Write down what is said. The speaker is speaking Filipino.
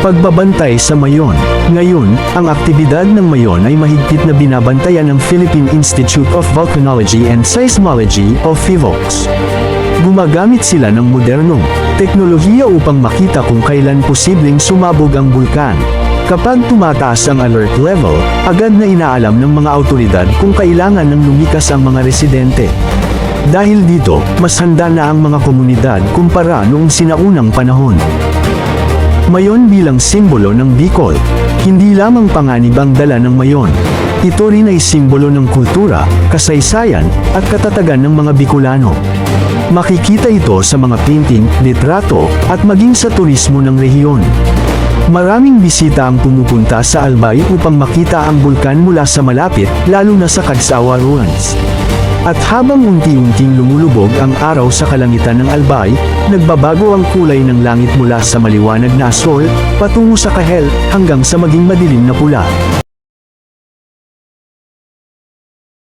Pagbabantay sa Mayon. Ngayon, ang aktibidad ng Mayon ay mahigpit na binabantayan ng Philippine Institute of Volcanology and Seismology o PHIVOLCS. Gumagamit sila ng modernong teknolohiya upang makita kung kailan posibleng sumabog ang bulkan. Kapag tumataas ang alert level, agad na inaalam ng mga awtoridad kung kailangan ng lumikas ang mga residente. Dahil dito, mas handa na ang mga komunidad kumpara noong sinaunang panahon. Mayon bilang simbolo ng Bicol. Hindi lamang panganib ang dala ng Mayon. Ito rin ay simbolo ng kultura, kasaysayan, at katatagan ng mga Bicolano. Makikita ito sa mga painting, litrato, at maging sa turismo ng rehiyon. Maraming bisita ang pumupunta sa Albay upang makita ang bulkan mula sa malapit, lalo na sa Cagsawa Ruins. At habang unti-unting lumulubog ang araw sa kalangitan ng Albay, nagbabago ang kulay ng langit mula sa maliwanag na asol, patungo sa kahel, hanggang sa maging madilim na pula.